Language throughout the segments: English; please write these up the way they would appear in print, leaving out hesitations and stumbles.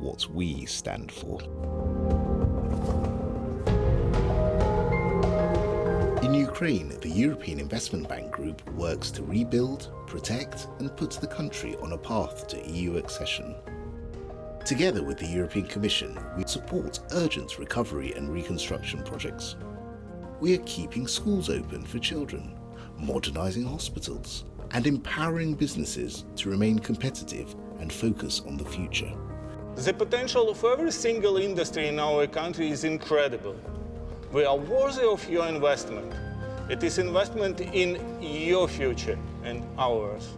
what we stand for. In Ukraine, the European Investment Bank Group works to rebuild, protect, and put the country on a path to EU accession. Together with the European Commission, we support urgent recovery and reconstruction projects. We are keeping schools open for children, modernising hospitals, and empowering businesses to remain competitive and focus on the future. The potential of every single industry in our country is incredible. We are worthy of your investment. It is investment in your future and ours.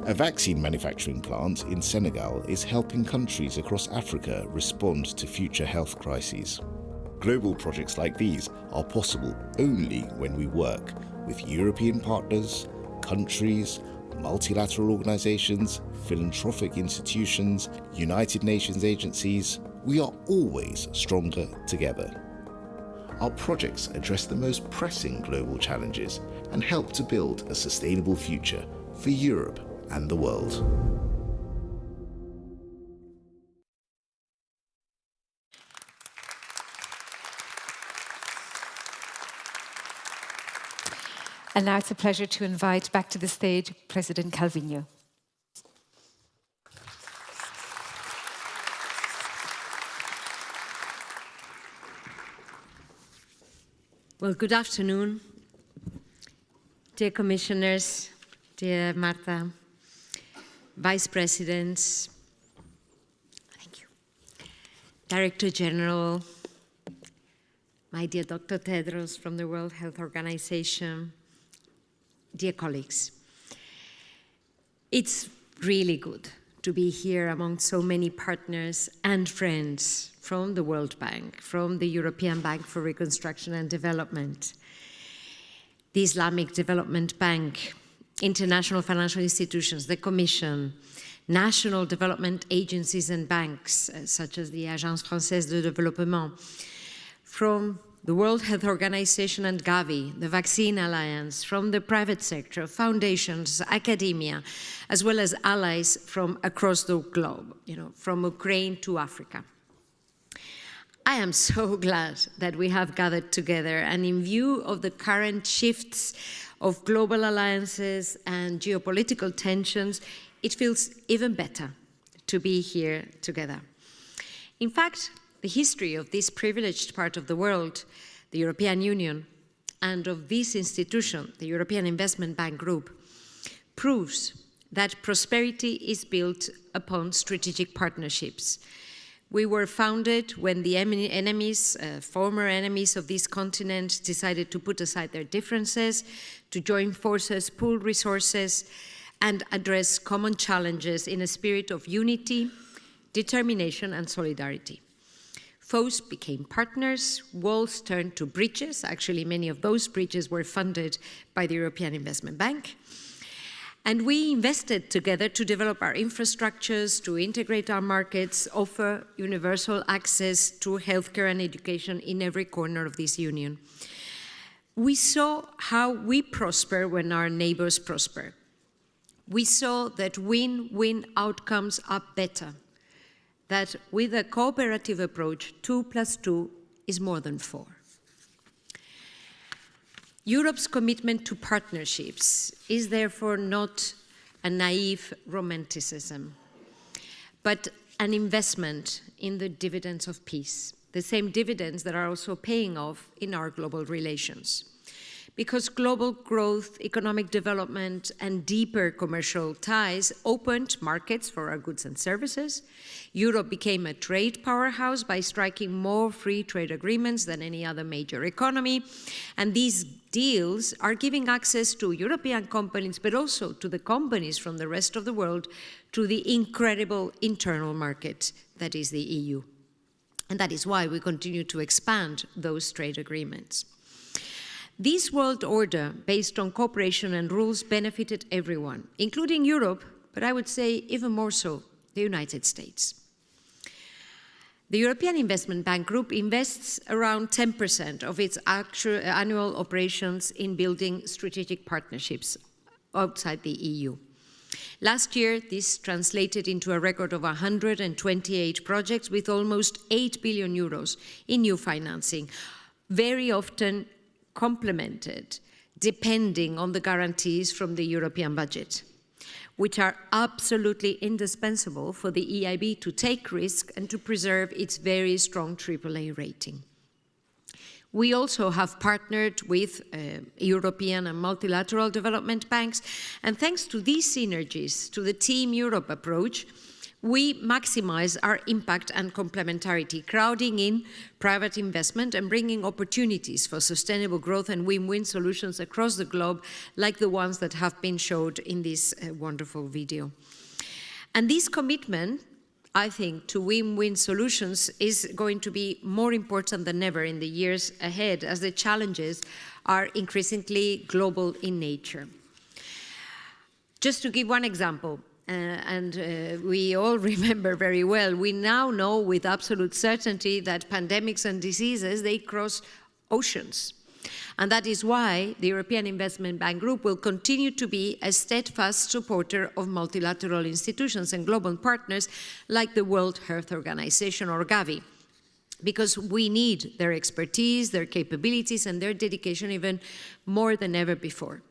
A vaccine manufacturing plant in Senegal is helping countries across Africa respond to future health crises. Global projects like these are possible only when we work with European partners, countries, multilateral organizations, philanthropic institutions, United Nations agencies. We are always stronger together. Our projects address the most pressing global challenges and help to build a sustainable future for Europe and the world. And now it's a pleasure to invite back to the stage President Calviño. Well, good afternoon, dear commissioners, dear Marta, vice presidents, thank you, Director General, my dear Dr. Tedros from the World Health Organization, dear colleagues. It's really good to be here among so many partners and friends from the World Bank, from the European Bank for Reconstruction and Development, the Islamic Development Bank, international financial institutions, the Commission, national development agencies and banks, such as the Agence Française de Développement, from the World Health Organization and Gavi, the Vaccine Alliance, from the private sector, foundations, academia, as well as allies from across the globe, from Ukraine to Africa. I am so glad that we have gathered together, and in view of the current shifts of global alliances and geopolitical tensions, it feels even better to be here together. In fact, the history of this privileged part of the world, the European Union, and of this institution, the European Investment Bank Group, proves that prosperity is built upon strategic partnerships. We were founded when the enemies, former enemies of this continent decided to put aside their differences, to join forces, pool resources, and address common challenges in a spirit of unity, determination, and solidarity. Foes became partners, walls turned to bridges. Actually, many of those bridges were funded by the European Investment Bank. And we invested together to develop our infrastructures, to integrate our markets, offer universal access to healthcare and education in every corner of this union. We saw how we prosper when our neighbors prosper. We saw that win-win outcomes are better, that with a cooperative approach, 2 + 2 is more than 4. Europe's commitment to partnerships is therefore not a naive romanticism, but an investment in the dividends of peace, the same dividends that are also paying off in our global relations. Because global growth, economic development, and deeper commercial ties opened markets for our goods and services. Europe became a trade powerhouse by striking more free trade agreements than any other major economy. And these deals are giving access to European companies, but also to the companies from the rest of the world, to the incredible internal market that is the EU. And that is why we continue to expand those trade agreements. This world order, based on cooperation and rules, benefited everyone, including Europe, but I would say even more so, the United States. The European Investment Bank Group invests around 10% of its actual annual operations in building strategic partnerships outside the EU. Last year, this translated into a record of 128 projects with almost 8 billion euros in new financing, very often complemented, depending on the guarantees from the European budget, which are absolutely indispensable for the EIB to take risk and to preserve its very strong AAA rating. We also have partnered with European and multilateral development banks, and thanks to these synergies, to the Team Europe approach, we maximize our impact and complementarity, crowding in private investment and bringing opportunities for sustainable growth and win-win solutions across the globe, like the ones that have been showed in this wonderful video. And this commitment, I think, to win-win solutions is going to be more important than ever in the years ahead, as the challenges are increasingly global in nature. Just to give one example, we all remember very well, we now know with absolute certainty that pandemics and diseases, they cross oceans. And that is why the European Investment Bank Group will continue to be a steadfast supporter of multilateral institutions and global partners like the World Health Organization, or Gavi, because we need their expertise, their capabilities, and their dedication even more than ever before.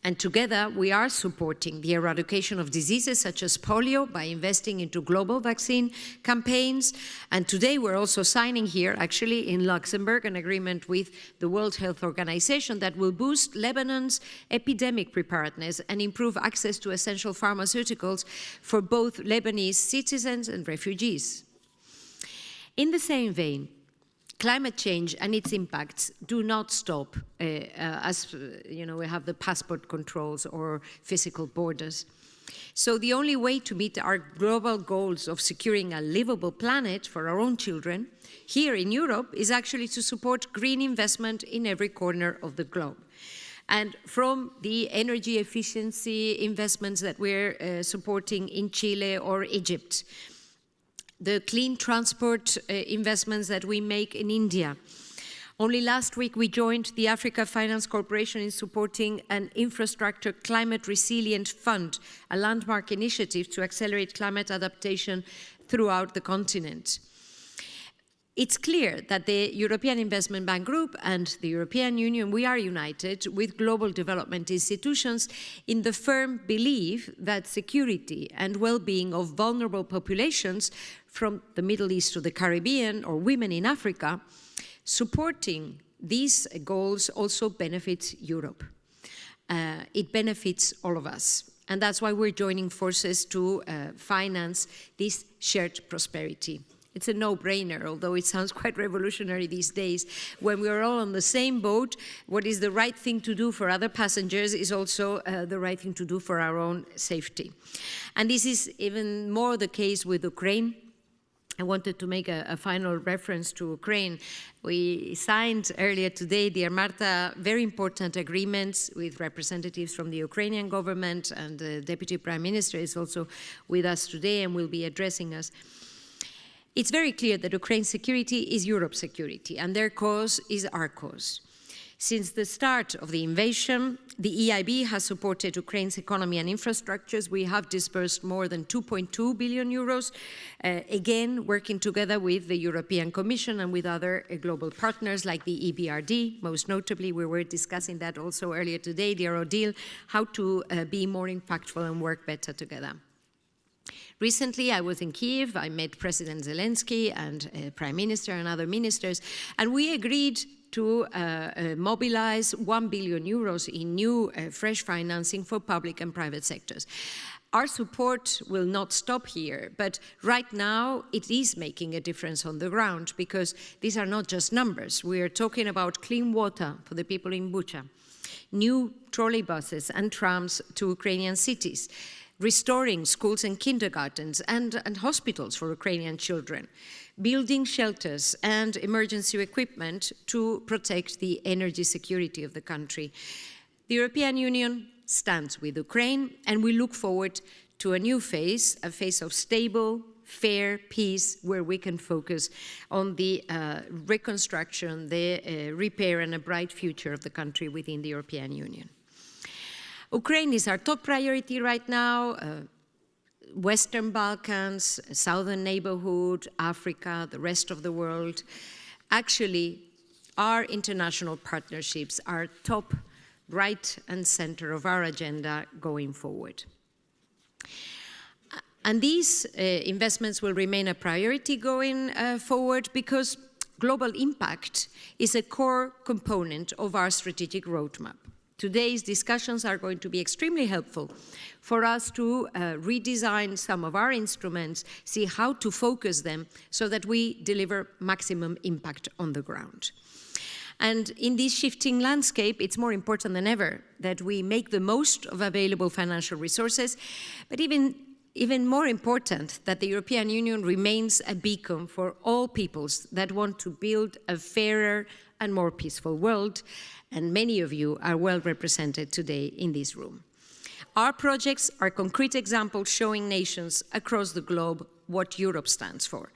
And together, we are supporting the eradication of diseases such as polio by investing into global vaccine campaigns. And today, we're also signing here, actually in Luxembourg, an agreement with the World Health Organization that will boost Lebanon's epidemic preparedness and improve access to essential pharmaceuticals for both Lebanese citizens and refugees. In the same vein, climate change and its impacts do not stop as we have the passport controls or physical borders. So the only way to meet our global goals of securing a livable planet for our own children here in Europe is actually to support green investment in every corner of the globe. And from the energy efficiency investments that we're supporting in Chile or Egypt, the clean transport investments that we make in India. Only last week we joined the Africa Finance Corporation in supporting an infrastructure climate resilient fund, a landmark initiative to accelerate climate adaptation throughout the continent. It's clear that the European Investment Bank Group and the European Union, we are united with global development institutions in the firm belief that security and well-being of vulnerable populations from the Middle East to the Caribbean or women in Africa, supporting these goals also benefits Europe. It benefits all of us. And that's why we're joining forces to finance this shared prosperity. It's a no-brainer, although it sounds quite revolutionary these days. When we are all on the same boat, what is the right thing to do for other passengers is also the right thing to do for our own safety. And this is even more the case with Ukraine. I wanted to make a final reference to Ukraine. We signed earlier today, dear Marta, very important agreements with representatives from the Ukrainian government, and the Deputy Prime Minister is also with us today and will be addressing us. It's very clear that Ukraine's security is Europe's security, and their cause is our cause. Since the start of the invasion, the EIB has supported Ukraine's economy and infrastructures. We have disbursed more than 2.2 billion euros, again, working together with the European Commission and with other global partners like the EBRD. Most notably, we were discussing that also earlier today, the Eurodeal, how to be more impactful and work better together. Recently, I was in Kiev. I met President Zelensky and Prime Minister and other ministers, and we agreed to mobilize 1 billion euros in new fresh financing for public and private sectors. Our support will not stop here, but right now it is making a difference on the ground, because these are not just numbers. We are talking about clean water for the people in Bucha, new trolley buses and trams to Ukrainian cities, restoring schools and kindergartens and hospitals for Ukrainian children, building shelters and emergency equipment to protect the energy security of the country. The European Union stands with Ukraine, and we look forward to a new phase, a phase of stable, fair peace, where we can focus on the reconstruction, the repair, and a bright future of the country within the European Union. Ukraine is our top priority right now. Western Balkans, southern neighborhood, Africa, the rest of the world. Actually, our international partnerships are top right and center of our agenda going forward. And these investments will remain a priority going forward because global impact is a core component of our strategic roadmap. Today's discussions are going to be extremely helpful for us to redesign some of our instruments, see how to focus them so that we deliver maximum impact on the ground. And in this shifting landscape, it's more important than ever that we make the most of available financial resources, but even more important, that the European Union remains a beacon for all peoples that want to build a fairer and more peaceful world, and many of you are well represented today in this room. Our projects are concrete examples showing nations across the globe what Europe stands for.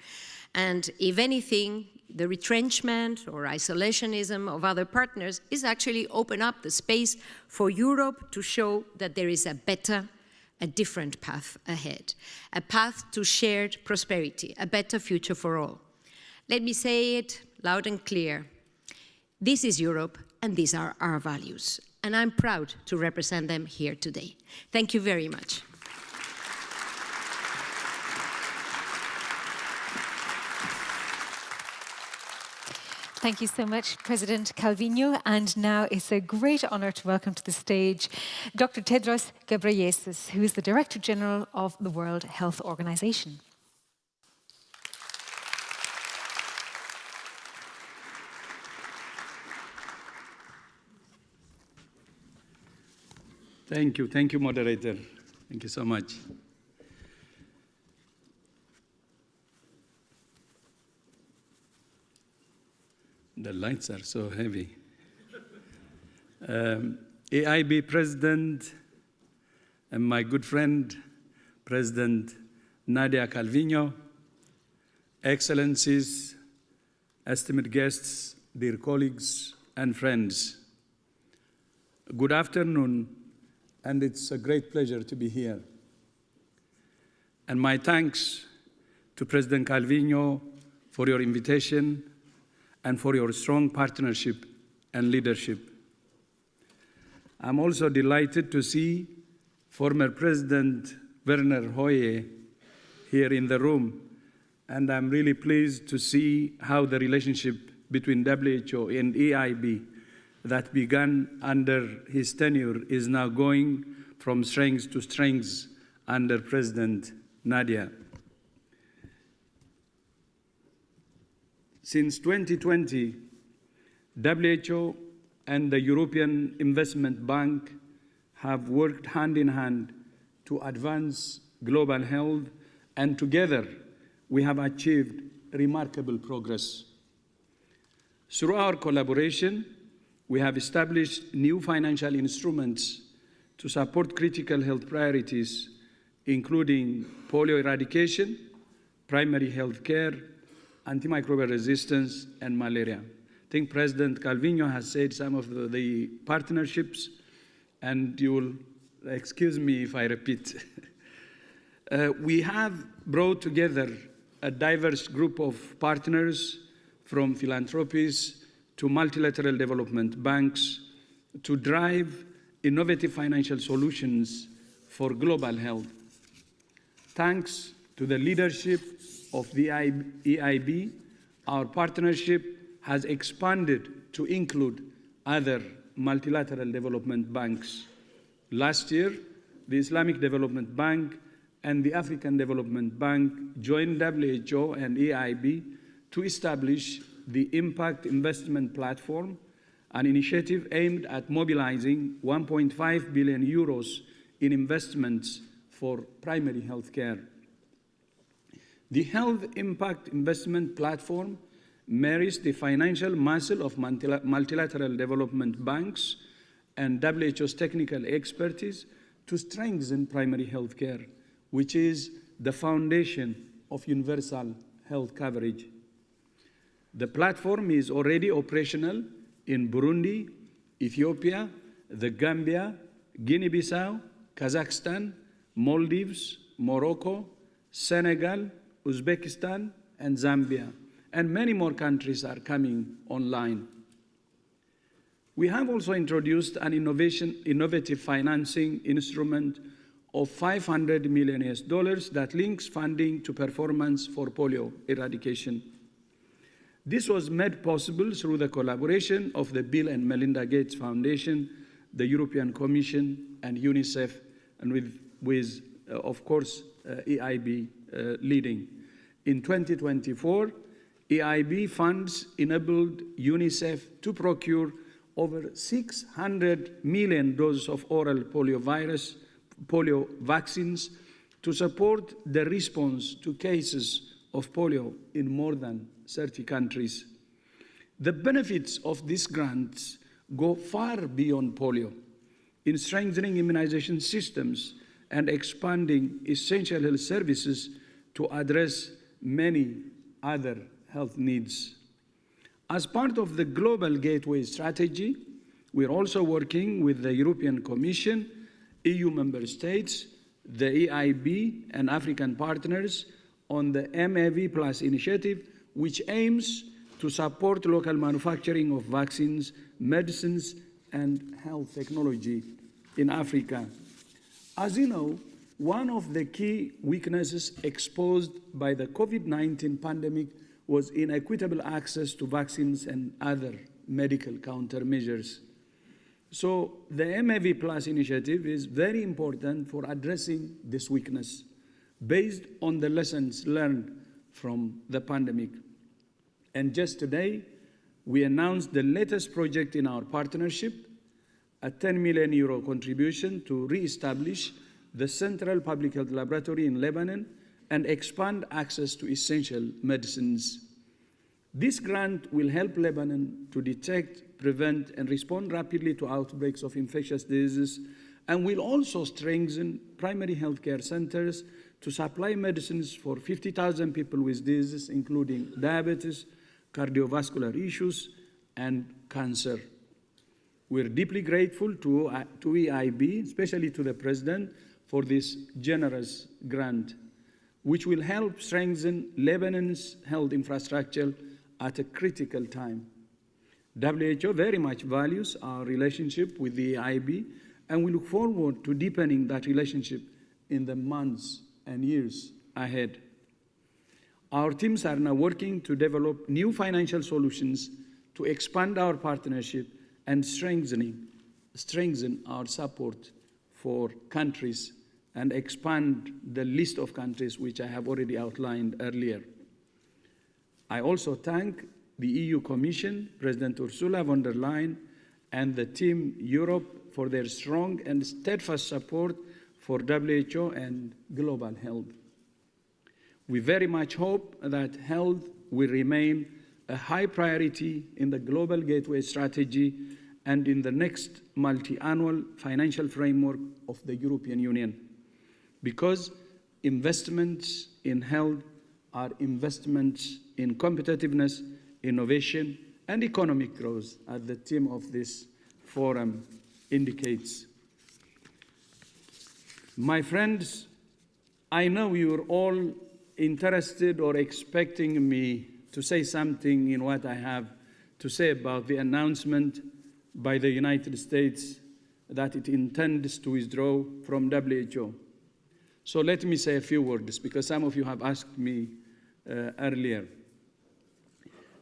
And if anything, the retrenchment or isolationism of other partners is actually open up the space for Europe to show that there is a different path ahead, a path to shared prosperity, a better future for all. Let me say it loud and clear. This is Europe, and these are our values, and I'm proud to represent them here today. Thank you very much. Thank you so much, President Calviño. And now it's a great honor to welcome to the stage Dr. Tedros Ghebreyesus, who is the Director General of the World Health Organization. Thank you, moderator. Thank you so much. The lights are so heavy. AIB President and my good friend, President Nadia Calviño, Excellencies, esteemed guests, dear colleagues and friends, good afternoon, and it's a great pleasure to be here. And my thanks to President Calviño for your invitation and for your strong partnership and leadership. I'm also delighted to see former President Werner Hoyer here in the room, and I'm really pleased to see how the relationship between WHO and AIB that began under his tenure is now going from strength to strength under President Nadia. Since 2020, WHO and the European Investment Bank have worked hand in hand to advance global health, and together we have achieved remarkable progress. Through our collaboration, we have established new financial instruments to support critical health priorities, including polio eradication, primary health care, antimicrobial resistance, and malaria. I think President Calviño has said some of the partnerships, and you will excuse me if I repeat. We have brought together a diverse group of partners, from philanthropies to multilateral development banks, to drive innovative financial solutions for global health. Thanks to the leadership of the EIB, our partnership has expanded to include other multilateral development banks. Last year, the Islamic Development Bank and the African Development Bank joined WHO and EIB to establish the Impact Investment Platform, an initiative aimed at mobilizing 1.5 billion euros in investments for primary health care. The Health Impact Investment Platform marries the financial muscle of multilateral development banks and WHO's technical expertise to strengthen primary health care, which is the foundation of universal health coverage. The platform is already operational in Burundi, Ethiopia, the Gambia, Guinea-Bissau, Kazakhstan, Maldives, Morocco, Senegal, Uzbekistan, and Zambia. And many more countries are coming online. We have also introduced an innovative financing instrument of $500 million that links funding to performance for polio eradication. This was made possible through the collaboration of the Bill and Melinda Gates Foundation, the European Commission, and UNICEF, and with of course, EIB leading. In 2024, EIB funds enabled UNICEF to procure over 600 million doses of oral polio vaccines to support the response to cases of polio in more than 30 countries. The benefits of these grants go far beyond polio in strengthening immunization systems and expanding essential health services to address many other health needs. As part of the Global Gateway Strategy, we're also working with the European Commission, EU member states, the EIB, and African partners on the MAV Plus initiative, which aims to support local manufacturing of vaccines, medicines, and health technology in Africa. As you know, one of the key weaknesses exposed by the COVID-19 pandemic was inequitable access to vaccines and other medical countermeasures. So the MAV Plus initiative is very important for addressing this weakness based on the lessons learned from the pandemic. And just today, we announced the latest project in our partnership, a 10 million euro contribution to re-establish the Central Public Health Laboratory in Lebanon and expand access to essential medicines. This grant will help Lebanon to detect, prevent, and respond rapidly to outbreaks of infectious diseases, and will also strengthen primary healthcare centers to supply medicines for 50,000 people with diseases, including diabetes, cardiovascular issues, and cancer. We're deeply grateful to EIB, especially to the President, for this generous grant, which will help strengthen Lebanon's health infrastructure at a critical time. WHO very much values our relationship with the EIB, and we look forward to deepening that relationship in the months and years ahead. Our teams are now working to develop new financial solutions to expand our partnership and strengthen our support for countries and expand the list of countries which I have already outlined earlier. I also thank the EU Commission, President Ursula von der Leyen, and the Team Europe for their strong and steadfast support for WHO and global health. We very much hope that health will remain a high priority in the Global Gateway Strategy and in the next multi-annual financial framework of the European Union, because investments in health are investments in competitiveness, innovation, and economic growth, as the theme of this forum indicates. My friends, I know you're all interested or expecting me to say something in what I have to say about the announcement by the United States that it intends to withdraw from WHO. So let me say a few words, because some of you have asked me earlier.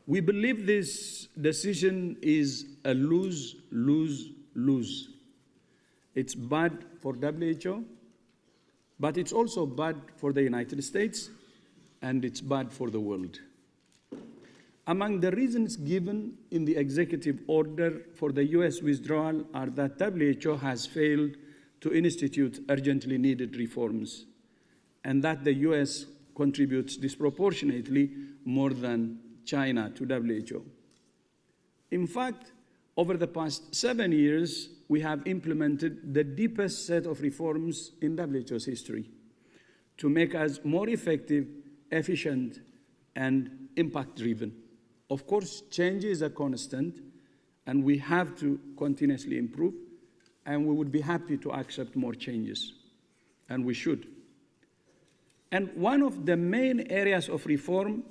We believe this decision is a lose-lose-lose. It's bad for WHO, but it's also bad for the United States, and it's bad for the world. Among the reasons given in the executive order for the US withdrawal are that WHO has failed to institute urgently needed reforms, and that the US contributes disproportionately more than China to WHO. In fact, over the past 7 years, we have implemented the deepest set of reforms in WHO's history to make us more effective, efficient, and impact-driven. Of course, change is a constant, and we have to continuously improve, and we would be happy to accept more changes, and we should. And one of the main areas of reform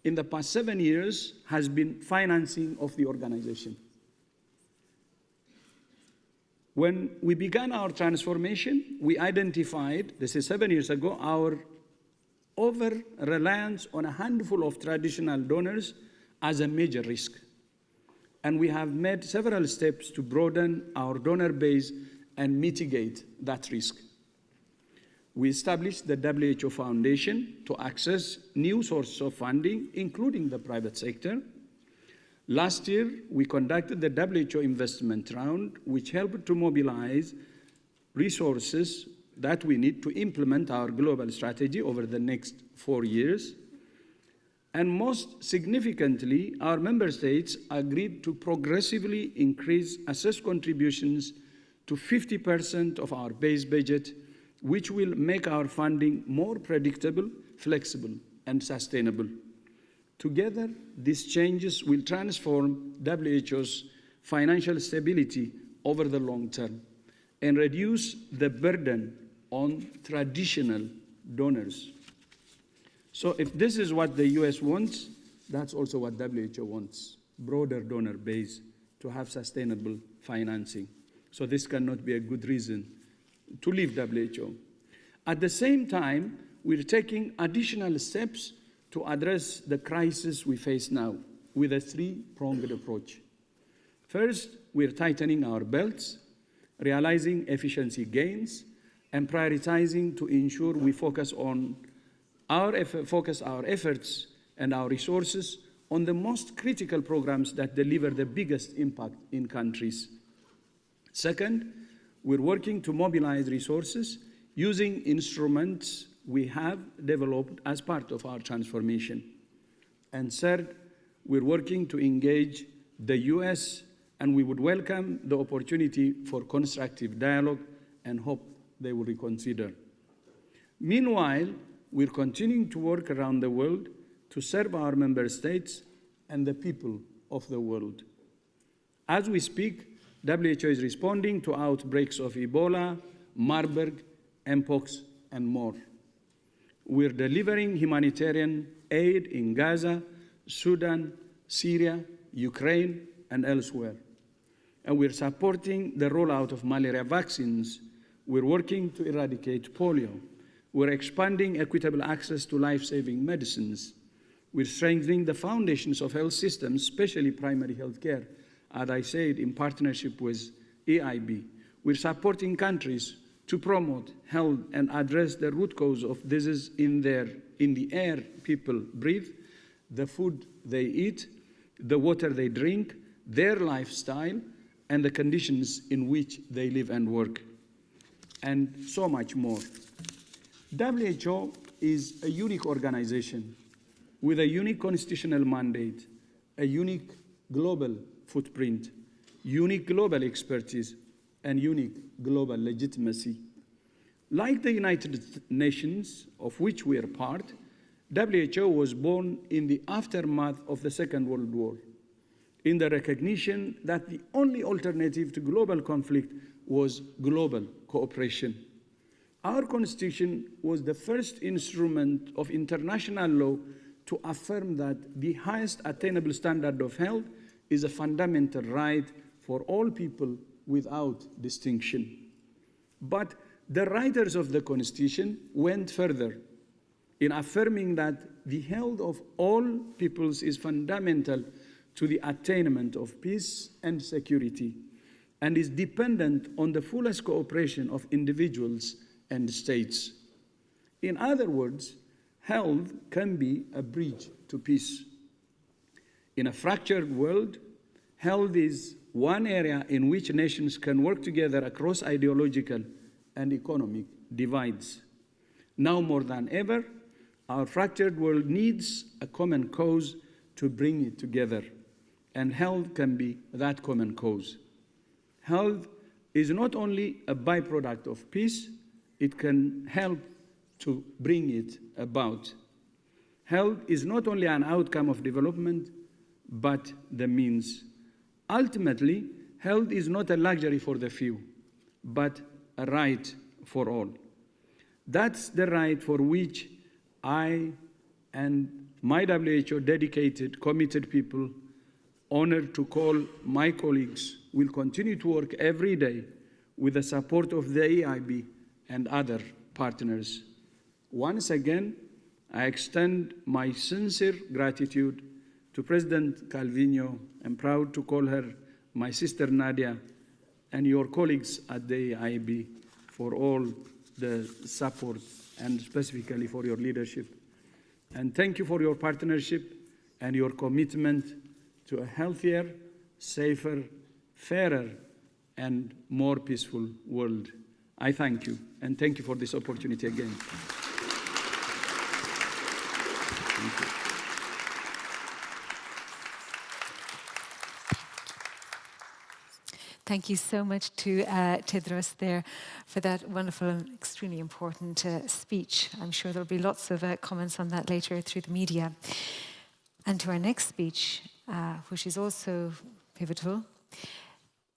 in the past 7 years has been financing of the organization. When we began our transformation, we identified, this is 7 years ago, our over-reliance on a handful of traditional donors as a major risk. And we have made several steps to broaden our donor base and mitigate that risk. We established the WHO Foundation to access new sources of funding, including the private sector. Last year, we conducted the WHO investment round, which helped to mobilize resources that we need to implement our global strategy over the next 4 years. And most significantly, our member states agreed to progressively increase assessed contributions to 50% of our base budget, which will make our funding more predictable, flexible, and sustainable. Together, these changes will transform WHO's financial stability over the long term and reduce the burden on traditional donors. So if this is what the US wants, that's also what WHO wants, broader donor base to have sustainable financing. So this cannot be a good reason to leave WHO. At the same time, we're taking additional steps to address the crisis we face now with a three-pronged approach. First, we're tightening our belts, realizing efficiency gains, and prioritizing to ensure we focus our efforts and our resources on the most critical programs that deliver the biggest impact in countries. Second, we're working to mobilize resources using instruments we have developed as part of our transformation. And third, we're working to engage the US, and we would welcome the opportunity for constructive dialogue and hope they will reconsider. Meanwhile, we're continuing to work around the world to serve our member states and the people of the world. As we speak, WHO is responding to outbreaks of Ebola, Marburg, Mpox, and more. We're delivering humanitarian aid in Gaza, Sudan, Syria, Ukraine, and elsewhere. And we're supporting the rollout of malaria vaccines. We're working to eradicate polio. We're expanding equitable access to life-saving medicines. We're strengthening the foundations of health systems, especially primary health care, as I said, in partnership with EIB. We're supporting countries to promote health and address the root cause of disease in the air people breathe, the food they eat, the water they drink, their lifestyle, and the conditions in which they live and work, and so much more. WHO is a unique organization with a unique constitutional mandate, a unique global footprint, unique global expertise, and unique global legitimacy. Like the United Nations, of which we are part, WHO was born in the aftermath of the Second World War, in the recognition that the only alternative to global conflict was global cooperation. Our Constitution was the first instrument of international law to affirm that the highest attainable standard of health is a fundamental right for all people without distinction. But the writers of the Constitution went further in affirming that the health of all peoples is fundamental to the attainment of peace and security, and is dependent on the fullest cooperation of individuals and states. In other words, health can be a bridge to peace. In a fractured world, health is one area in which nations can work together across ideological and economic divides. Now more than ever, our fractured world needs a common cause to bring it together, and health can be that common cause. Health is not only a byproduct of peace, it can help to bring it about. Health is not only an outcome of development, but the means. Ultimately, health is not a luxury for the few. but a right for all. That's the right for which I and my WHO dedicated, committed people, honored to call my colleagues, will continue to work every day with the support of the EIB and other partners. Once again, I extend my sincere gratitude to President Calviño. I'm proud to call her my sister Nadia, and your colleagues at the EIB for all the support and specifically for your leadership. And thank you for your partnership and your commitment to a healthier, safer, fairer, and more peaceful world. I thank you, and thank you for this opportunity again. Thank you. Thank you so much to Tedros there for that wonderful and extremely important speech. I'm sure there'll be lots of comments on that later through the media. And to our next speech, which is also pivotal,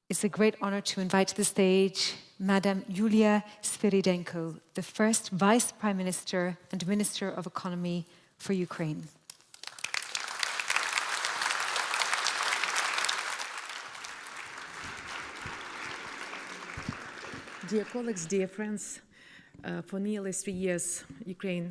it's a great honor to invite to the stage Madam Yulia Sviridenko, the first Vice Prime Minister and Minister of Economy for Ukraine. Dear colleagues, dear friends, for nearly 3 years, Ukraine